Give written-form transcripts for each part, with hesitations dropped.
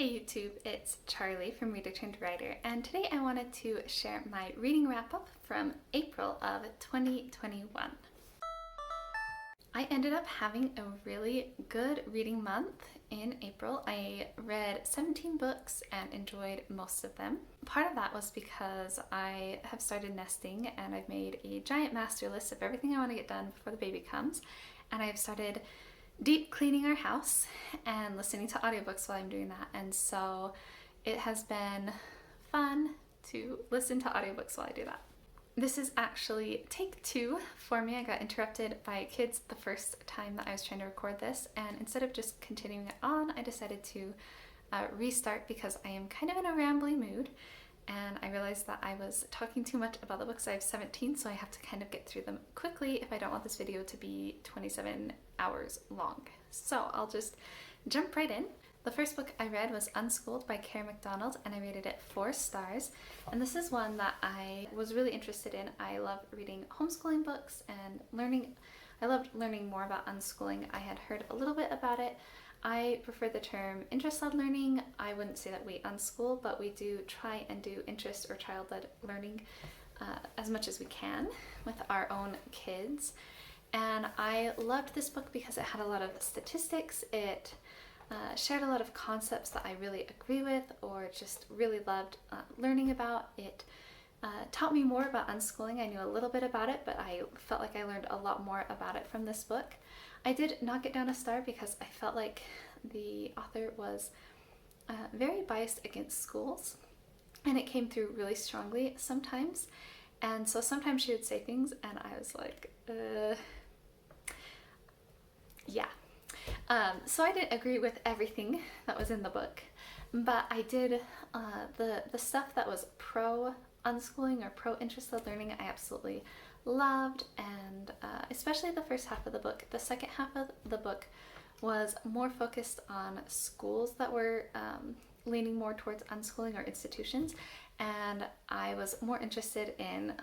Hey YouTube, it's Charlie from Reader Turned Writer, and today I wanted to share my reading wrap-up from April of 2021. I ended up having a really good reading month in April. I read 17 books and enjoyed most of them. Part of that was because I have started nesting and I've made a giant master list of everything I want to get done before the baby comes, and I've started deep cleaning our house and listening to audiobooks while I'm doing that, and so it has been fun to listen to audiobooks while I do that. This is actually take 2 for me. I got interrupted by kids the first time that I was trying to record this, and instead of just continuing it on, I decided to restart because I am kind of in a rambly mood, and I realized that I was talking too much about the books. I have 17, so I have to kind of get through them quickly if I don't want this video to be 27 hours long. So I'll just jump right in. The first book I read was Unschooled by Karen MacDonald, and I rated it 4 stars. And this is one that I was really interested in. I love reading homeschooling books and learning. I loved learning more about unschooling. I had heard a little bit about it. I prefer the term interest-led learning. I wouldn't say that we unschool, but we do try and do interest or child-led learning as much as we can with our own kids. And I loved this book because it had a lot of statistics. It shared a lot of concepts that I really agree with or just really loved learning about. It taught me more about unschooling. I knew a little bit about it, but I felt like I learned a lot more about it from this book. I did knock it down a star because I felt like the author was very biased against schools, and it came through really strongly sometimes. And so sometimes she would say things and I was like, yeah. So I didn't agree with everything that was in the book, but I did, the stuff that was pro-unschooling or pro-interest-led learning, I absolutely loved, and especially the first half of the book. The second half of the book was more focused on schools that were leaning more towards unschooling or institutions, and I was more interested in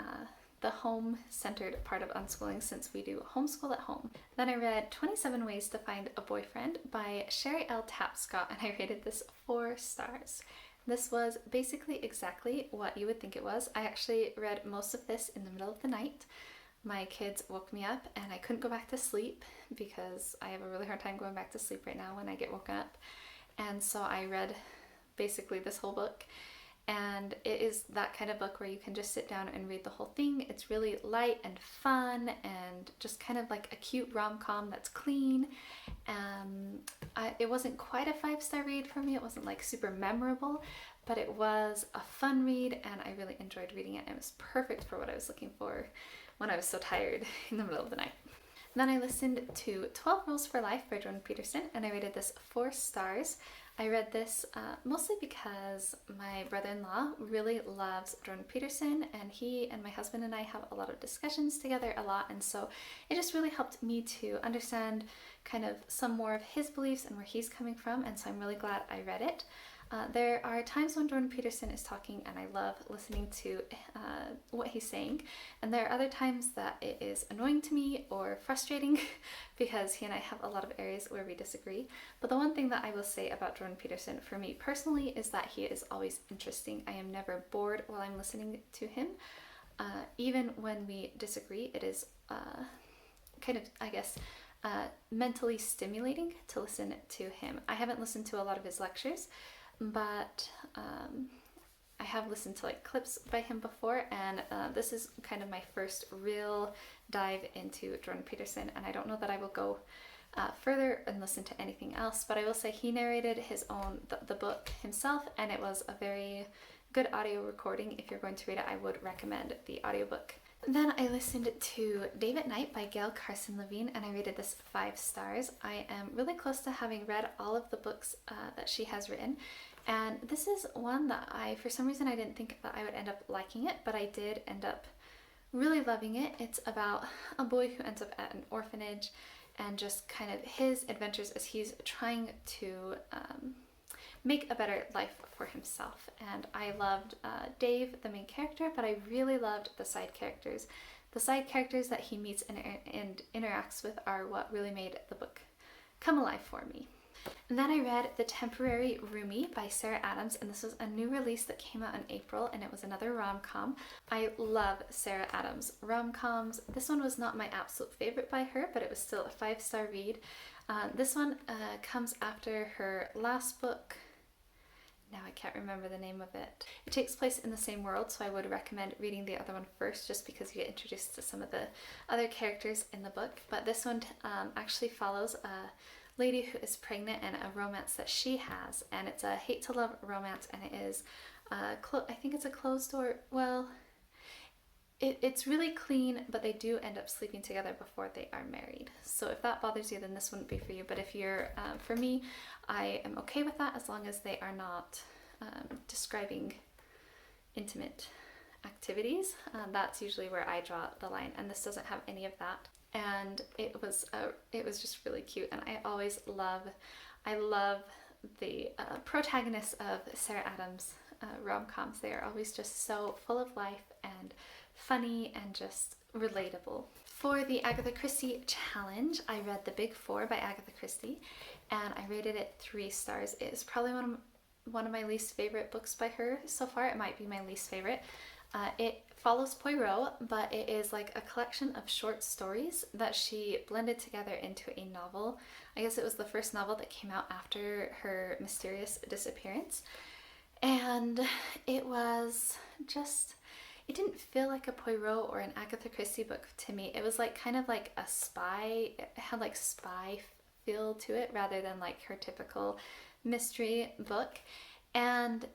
the home-centered part of unschooling since we do homeschool at home. Then I read 27 Ways to Find a Boyfriend by Sherry L. Tapscott, and I rated this 4 stars. This was basically exactly what you would think it was. I actually read most of this in the middle of the night. My kids woke me up and I couldn't go back to sleep because I have a really hard time going back to sleep right now when I get woken up. And so I read basically this whole book. And it is that kind of book where you can just sit down and read the whole thing. It's really light and fun and just kind of like a cute rom-com that's clean. It wasn't quite a 5-star read for me. It wasn't like super memorable, but it was a fun read and I really enjoyed reading it. It was perfect for what I was looking for when I was so tired in the middle of the night. Then I listened to 12 Rules for Life by Jordan Peterson, and I rated this 4 stars. I read this mostly because my brother-in-law really loves Jordan Peterson, and he and my husband and I have a lot of discussions together a lot, and so it just really helped me to understand kind of some more of his beliefs and where he's coming from, and so I'm really glad I read it. There are times when Jordan Peterson is talking and I love listening to what he's saying, and there are other times that it is annoying to me or frustrating because he and I have a lot of areas where we disagree. But the one thing that I will say about Jordan Peterson for me personally is that he is always interesting. I am never bored while I'm listening to him. Even when we disagree, it is kind of, I guess, mentally stimulating to listen to him. I haven't listened to a lot of his lectures, but I have listened to like clips by him before, and this is kind of my first real dive into Jordan Peterson, and I don't know that I will go further and listen to anything else, but I will say he narrated his own, the book himself, and it was a very good audio recording. If you're going to read it, I would recommend the audiobook. Then I listened to Dave at Night by Gail Carson Levine, and I rated this 5 stars. I am really close to having read all of the books that she has written, and this is one that for some reason I didn't think that I would end up liking it, but I did end up really loving it. It's about a boy who ends up at an orphanage and just kind of his adventures as he's trying to make a better life for himself. And I loved Dave, the main character, but I really loved the side characters. The side characters that he meets and interacts with are what really made the book come alive for me. And then I read The Temporary Roomie by Sarah Adams, and this was a new release that came out in April, and it was another rom-com. I love Sarah Adams rom-coms. This one was not my absolute favorite by her, but it was still a 5-star read. This one comes after her last book. Now I can't remember the name of it. It takes place in the same world, so I would recommend reading the other one first just because you get introduced to some of the other characters in the book. But this one actually follows a lady who is pregnant and a romance that she has, and it's a hate to love romance, and it is I think it's a closed door. Well, it's really clean, but they do end up sleeping together before they are married. So if that bothers you, then this wouldn't be for you. But if you're, for me, I am okay with that as long as they are not describing intimate activities. That's usually where I draw the line, and this doesn't have any of that. And it was just really cute, and I love the protagonists of Sarah Adams rom-coms. They are always just so full of life and funny and just relatable. For the Agatha Christie challenge, I read The Big Four by Agatha Christie, and I rated it 3 stars. It is probably one of my least favorite books by her so far. It might be my least favorite. It follows Poirot, but it is like a collection of short stories that she blended together into a novel. I guess it was the first novel that came out after her mysterious disappearance. And it was just, it didn't feel like a Poirot or an Agatha Christie book to me. It was like kind of like a spy, it had like spy feel to it rather than like her typical mystery book. And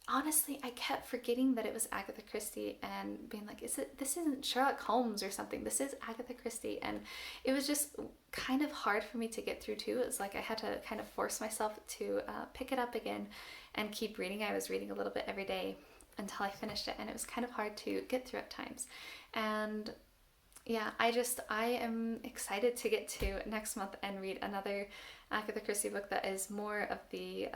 honestly, I kept forgetting that it was Agatha Christie and being like, this isn't Sherlock Holmes or something. This is Agatha Christie. And it was just kind of hard for me to get through too. It was like I had to kind of force myself to pick it up again and keep reading. I was reading a little bit every day until I finished it, and it was kind of hard to get through at times. And yeah, I am excited to get to next month and read another Agatha Christie book that is more of the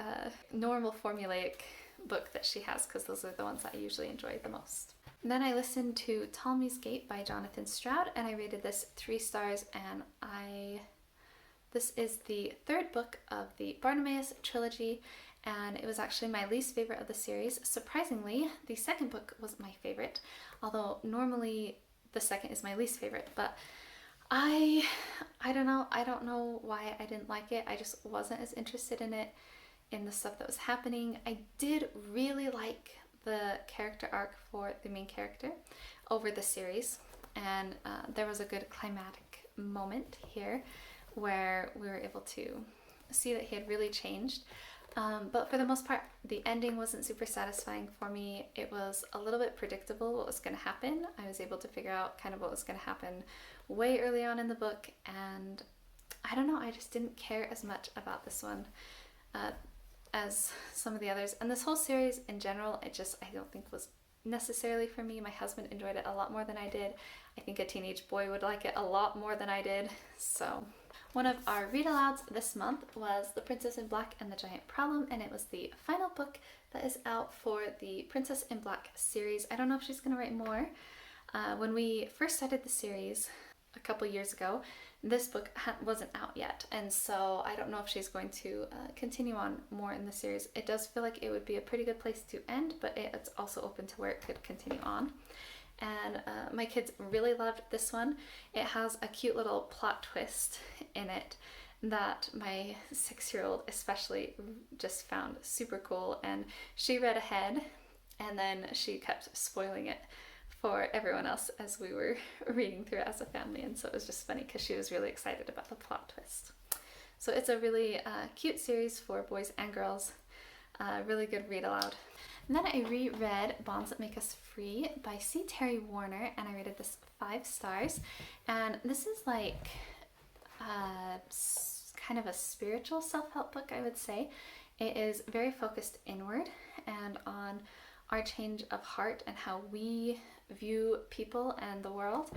normal formulaic book that she has, because those are the ones that I usually enjoy the most. And then I listened to Ptolemy's Gate by Jonathan Stroud, and I rated this 3 stars, and this is the 3rd book of the Bartimaeus trilogy, and it was actually my least favorite of the series. Surprisingly, the 2nd book was my favorite, although normally the 2nd is my least favorite, but I don't know why I didn't like it. I just wasn't as interested in it, in the stuff that was happening. I did really like the character arc for the main character over the series, and there was a good climatic moment here where we were able to see that he had really changed. But for the most part, the ending wasn't super satisfying for me. It was a little bit predictable what was going to happen. I was able to figure out kind of what was going to happen way early on in the book, and I don't know, I just didn't care as much about this one as some of the others. And this whole series in general, I don't think was necessarily for me. My husband enjoyed it a lot more than I did. I think a teenage boy would like it a lot more than I did. So one of our read-alouds this month was The Princess in Black and the Giant Problem, and it was the final book that is out for the Princess in Black series. I don't know if she's going to write more. When we first started the series a couple years ago, this book wasn't out yet, and so I don't know if she's going to continue on more in the series. It does feel like it would be a pretty good place to end, but it's also open to where it could continue on. And my kids really loved this one. It has a cute little plot twist in it that my 6-year-old especially just found super cool, and she read ahead and then she kept spoiling it for everyone else as we were reading through it as a family, and so it was just funny because she was really excited about the plot twist. So it's a really cute series for boys and girls, really good read aloud. And then I reread Bonds That Make Us Free by C. Terry Warner, and I rated this 5 stars. And this is like kind of a spiritual self-help book, I would say. It is very focused inward and on our change of heart and how we view people and the world,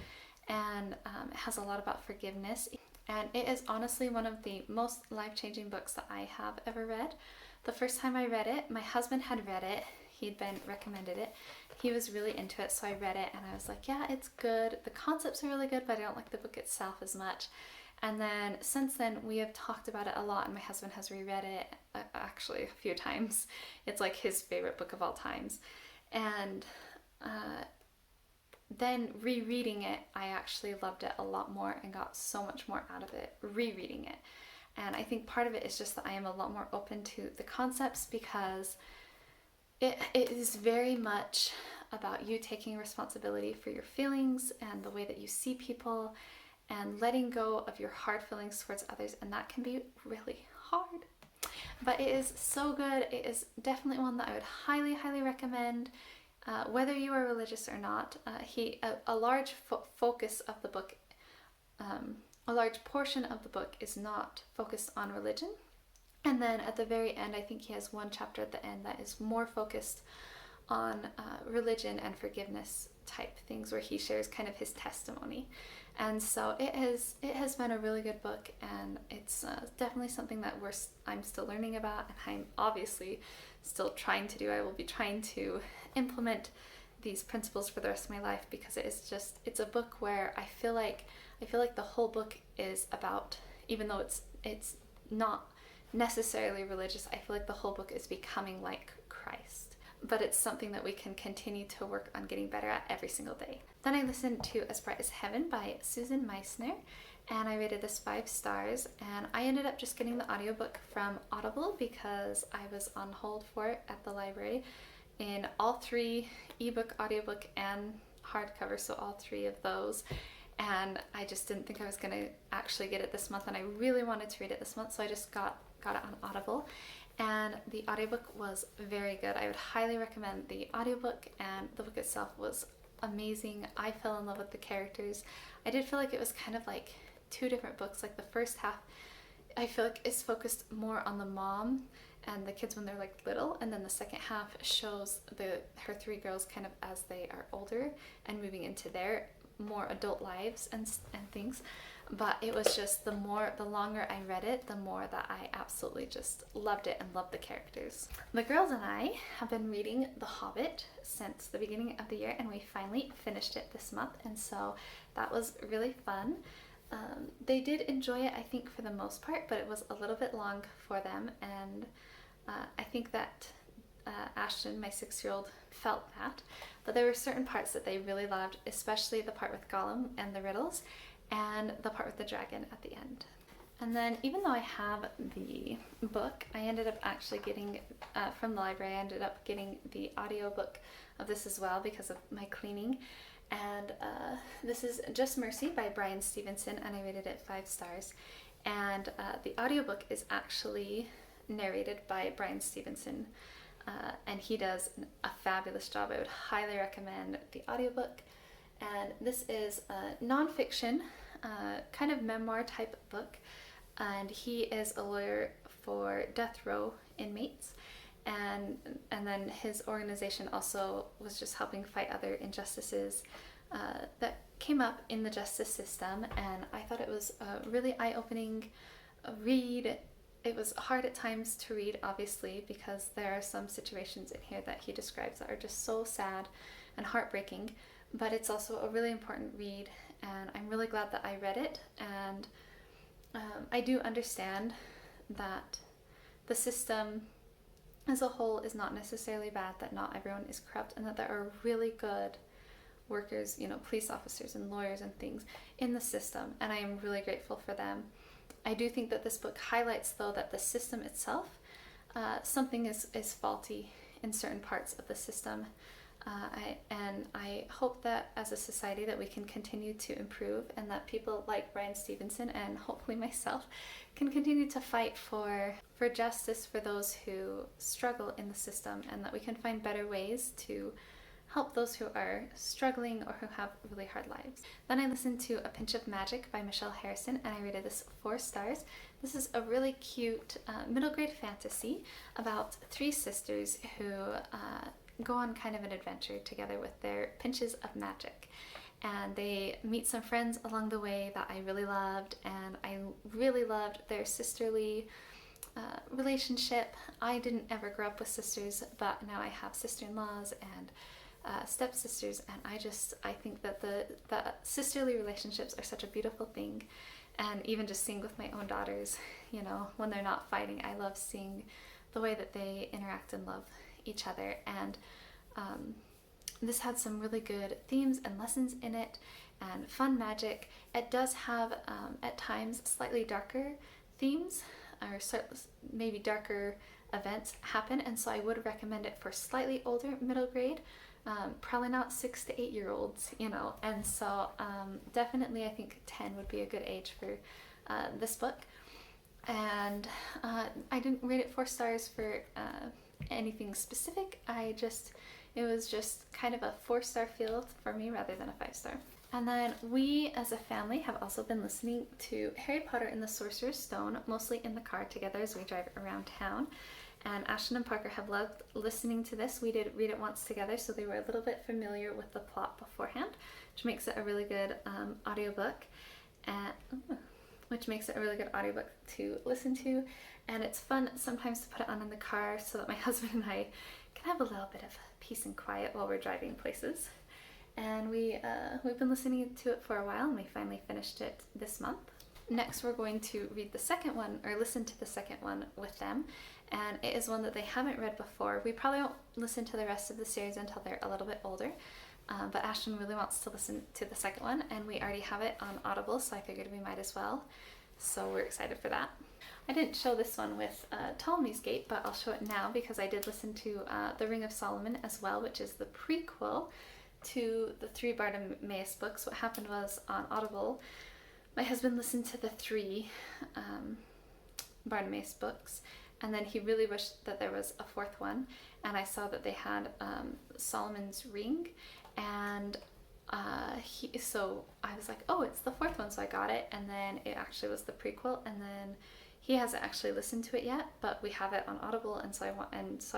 and it has a lot about forgiveness, and it is honestly one of the most life-changing books that I have ever read. The first time I read it, my husband had read it. He'd been recommended it. He was really into it, so I read it and I was like, yeah, it's good. The concepts are really good, but I don't like the book itself as much. And then since then, we have talked about it a lot, and my husband has reread it actually a few times. It's like his favorite book of all times. And then rereading it, I actually loved it a lot more and got so much more out of it rereading it. And I think part of it is just that I am a lot more open to the concepts, because it is very much about you taking responsibility for your feelings and the way that you see people, and letting go of your hard feelings towards others, and that can be really hard. But it is so good. It is definitely one that I would highly, highly recommend, whether you are religious or not. A large focus of the book, a large portion of the book is not focused on religion. And then at the very end, I think he has one chapter at the end that is more focused on religion and forgiveness type things, where he shares kind of his testimony. And so it has been a really good book, and it's definitely something that I'm still learning about, and I'm obviously still trying to do. I will be trying to implement these principles for the rest of my life, because it's a book where I feel like the whole book is about, even though it's not necessarily religious, I feel like the whole book is becoming like Christ. But it's something that we can continue to work on getting better at every single day. Then I listened to As Bright as Heaven by Susan Meissner, and I rated this 5 stars, and I ended up just getting the audiobook from Audible because I was on hold for it at the library in all 3, ebook, audiobook, and hardcover, so all 3 of those. And I just didn't think I was going to actually get it this month, and I really wanted to read it this month, so I just got it on Audible. And the audiobook was very good. I would highly recommend the audiobook, and the book itself was amazing. I fell in love with the characters. I did feel like it was kind of like 2 different books. Like the first half, I feel like is focused more on the mom and the kids when they're like little, and then the second half shows her 3 girls kind of as they are older and moving into their more adult lives and things. But it was just the longer I read it, the more that I absolutely just loved it and loved the characters. The girls and I have been reading The Hobbit since the beginning of the year, and we finally finished it this month, and so that was really fun. They did enjoy it, I think, for the most part, but it was a little bit long for them, and I think that Ashton, my 6-year-old, felt that. But there were certain parts that they really loved, especially the part with Gollum and the riddles, and the part with the dragon at the end. And then, even though I have the book, I ended up actually getting, from the library, I ended up getting the audiobook of this as well because of my cleaning. And this is Just Mercy by Bryan Stevenson, and I rated it 5 stars. And the audiobook is actually narrated by Bryan Stevenson, and he does a fabulous job. I would highly recommend the audiobook. And this is a nonfiction, kind of memoir type book, and he is a lawyer for death row inmates, and then his organization also was just helping fight other injustices that came up in the justice system. And I thought it was a really eye-opening read. It was hard at times to read, obviously, because there are some situations in here that he describes that are just so sad and heartbreaking, but it's also a really important read, and I'm really glad that I read it. And I do understand that the system as a whole is not necessarily bad, that not everyone is corrupt, and that there are really good workers, police officers and lawyers and things in the system, and I am really grateful for them. I do think that this book highlights, though, that the system itself, something is faulty in certain parts of the system. I hope that as a society that we can continue to improve, and that people like Bryan Stevenson and hopefully myself can continue to fight for justice for those who struggle in the system, and that we can find better ways to help those who are struggling or who have really hard lives. Then I listened to A Pinch of Magic by Michelle Harrison, and I rated this 4 stars. This is a really cute middle grade fantasy about 3 sisters who go on kind of an adventure together with their pinches of magic. And they meet some friends along the way that I really loved, and I really loved their sisterly relationship. I didn't ever grow up with sisters, but now I have sister-in-laws and stepsisters, and I think that the sisterly relationships are such a beautiful thing, And even just seeing with my own daughters, you know, when they're not fighting, I love seeing the way that they interact and love each other. And this had some really good themes and lessons in it and fun magic. It does have at times slightly darker themes or maybe darker events happen, and so I would recommend it for slightly older middle grade, probably not 6 to 8 year olds, you know. And so definitely I think 10 would be a good age for this book. And I didn't rate it 4 stars for anything specific. It was just kind of a 4-star feel for me rather than a 5-star. And then we as a family have also been listening to Harry Potter and the Sorcerer's Stone, mostly in the car together as we drive around town. And Ashton and Parker have loved listening to this. We did read it once together, so they were a little bit familiar with the plot beforehand, which makes it a really good audiobook. Which makes it a really good audiobook to listen to. And it's fun sometimes to put it on in the car so that my husband and I can have a little bit of peace and quiet while we're driving places. And we've been listening to it for a while, and we finally finished it this month. Next, we're going to read the second one, or listen to the second one with them, and it is one that they haven't read before. We probably won't listen to the rest of the series until they're a little bit older, but Ashton really wants to listen to the second one, and we already have it on Audible, so I figured we might as well. So we're excited for that. I didn't show this one with Ptolemy's Gate, but I'll show it now because I did listen to The Ring of Solomon as well, which is the prequel to the 3 Bartimaeus books. What happened was on Audible, my husband listened to the 3 Bartimaeus books, and then he really wished that there was a 4th one, and I saw that they had Solomon's Ring, and so I was like, oh, it's the 4th one, so I got it, and then it actually was the prequel, and then he hasn't actually listened to it yet, but we have it on Audible, and so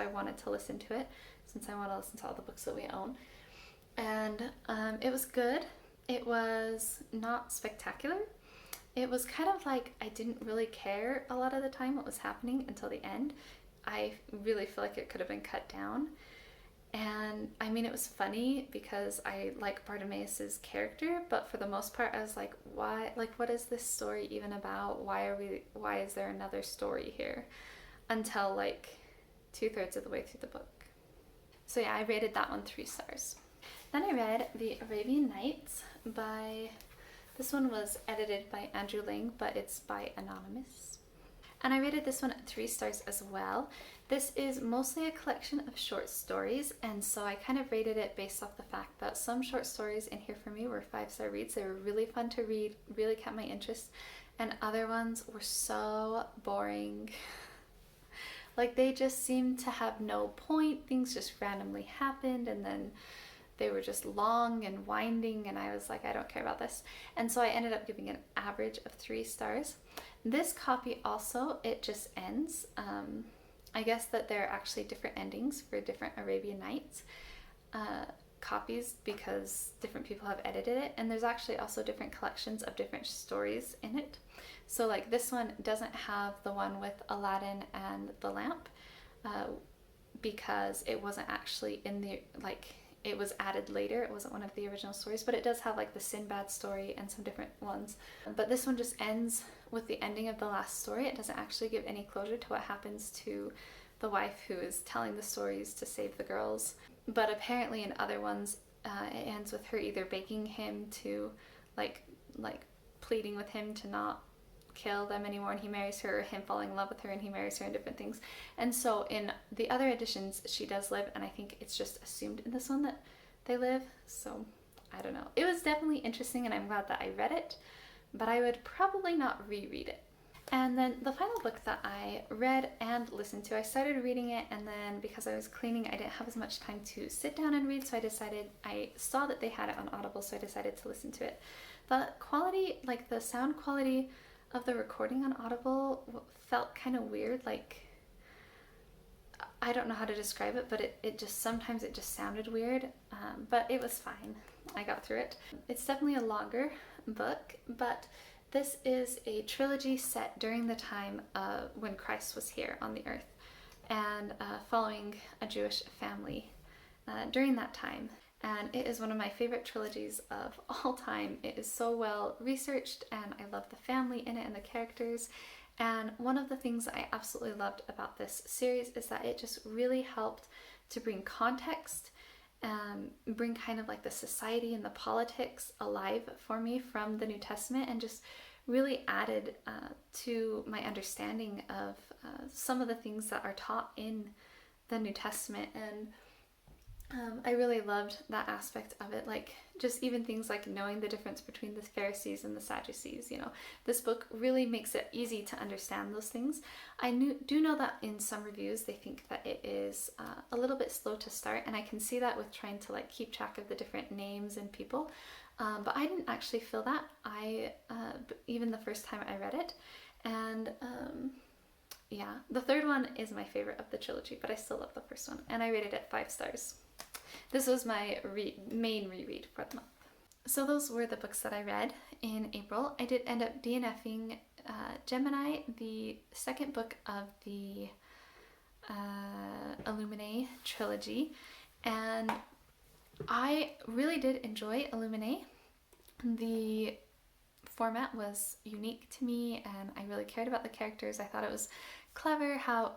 I wanted to listen to it since I want to listen to all the books that we own. And it was good. It was not spectacular. It was kind of like I didn't really care a lot of the time what was happening until the end. I really feel like it could have been cut down. And I mean, it was funny because I like Bartimaeus's character, but for the most part I was like, why, like, what is this story even about? Why is there another story here? Until like 2/3 of the way through the book. So yeah, I rated that one 3 stars. Then I read The Arabian Nights this one was edited by Andrew Lang, but it's by Anonymous. And I rated this one 3 stars as well. This is mostly a collection of short stories, and so I kind of rated it based off the fact that some short stories in here for me were 5-star reads. They were really fun to read, really kept my interest, and other ones were so boring. Like, they just seemed to have no point. Things just randomly happened, and then they were just long and winding, and I was like, I don't care about this. And so I ended up giving it an average of 3 stars. This copy also, it just ends. I guess that there are actually different endings for different Arabian Nights copies because different people have edited it, and there's actually also different collections of different stories in it. So like this one doesn't have the one with Aladdin and the lamp because it wasn't actually in the, like, it was added later. It wasn't one of the original stories, but it does have like the Sinbad story and some different ones. But this one just ends with the ending of the last story. It doesn't actually give any closure to what happens to the wife who is telling the stories to save the girls. But apparently in other ones, it ends with her either begging him to, like pleading with him to not kill them anymore, and he marries her, or him falling in love with her and he marries her, and different things. And so in the other editions she does live, and I think it's just assumed in this one that they live. So I don't know. It was definitely interesting, and I'm glad that I read it, but I would probably not reread it. And then the final book that I read and listened to, I started reading it, and then because I was cleaning, I didn't have as much time to sit down and read, so I saw that they had it on Audible, so I decided to listen to it. The quality, like the sound quality of the recording on Audible felt kind of weird. Like, I don't know how to describe it, but it just, sometimes it just sounded weird, but it was fine. I got through it. It's definitely a longer book, but this is a trilogy set during the time when Christ was here on the earth, and following a Jewish family during that time. and it is one of my favorite trilogies of all time. It is so well researched, and I love the family in it and the characters. And one of the things I absolutely loved about this series is that it just really helped to bring context, bring kind of like the society and the politics alive for me from the New Testament, and just really added to my understanding of some of the things that are taught in the New Testament. And I really loved that aspect of it, like just even things like knowing the difference between the Pharisees and the Sadducees. You know, this book really makes it easy to understand those things. I do know that in some reviews they think that it is a little bit slow to start, and I can see that with trying to like keep track of the different names and people. But I didn't actually feel that. Even the first time I read it, and yeah, the third one is my favorite of the trilogy, but I still love the first one, and I rated it 5 stars. This was my main reread for the month. So those were the books that I read in April. I did end up DNFing Gemini, the second book of the Illuminae trilogy, and I really did enjoy Illuminae. The format was unique to me, and I really cared about the characters. I thought it was clever how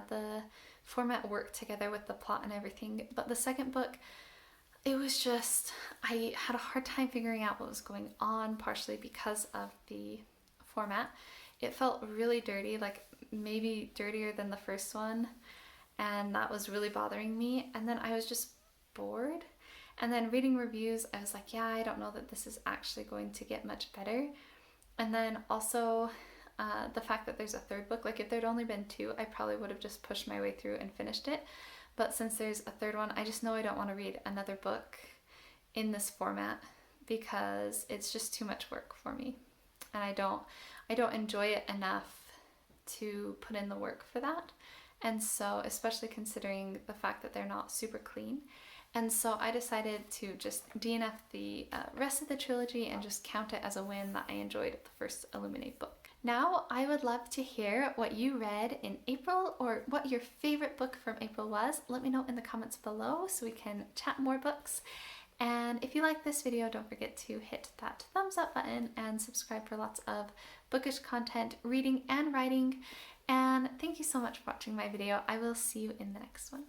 the format worked together with the plot and everything. But the second book, it was just, I had a hard time figuring out what was going on, partially because of the format. It felt really dirty, like maybe dirtier than the first one, and that was really bothering me. And then I was just bored. And then reading reviews, I was like, yeah, I don't know that this is actually going to get much better. And then also the fact that there's a third book, like if there'd only been 2, I probably would have just pushed my way through and finished it. But since there's a third one, I just know I don't want to read another book in this format, because it's just too much work for me. And I don't enjoy it enough to put in the work for that. And so, especially considering the fact that they're not super clean. And so I decided to just DNF the rest of the trilogy and just count it as a win that I enjoyed the first Illuminae book. Now I would love to hear what you read in April, or what your favorite book from April was. Let me know in the comments below so we can chat more books. And if you like this video, don't forget to hit that thumbs up button and subscribe for lots of bookish content, reading and writing. And thank you so much for watching my video. I will see you in the next one.